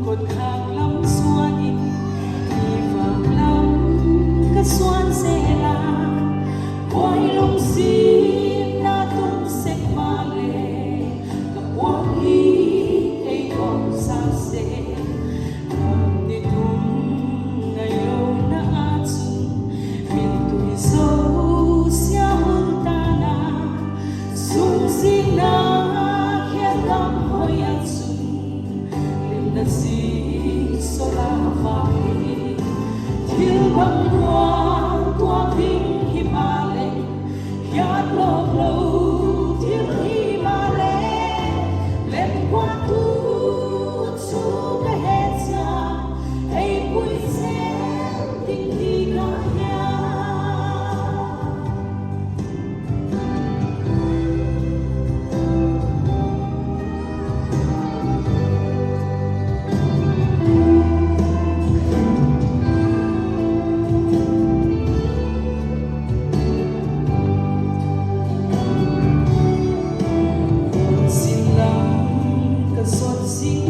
cột hàng lắm xoan in đi vàng lắm cái xoan xe la quay lung xin na tung sek ma le cái quang hi ấy còn xa xe làm đi tung ngày lâu na chung min tuổi sâu xia hôn ta na sung xin na khiết tâm hoi an chung lim na si so la vai thiếu băng hoa tua pin hi ma le yat lo lo thiếu hi ma le lên qua tu chu cái hết ra hay vui xem tình đi cả nhà Hãy subscribe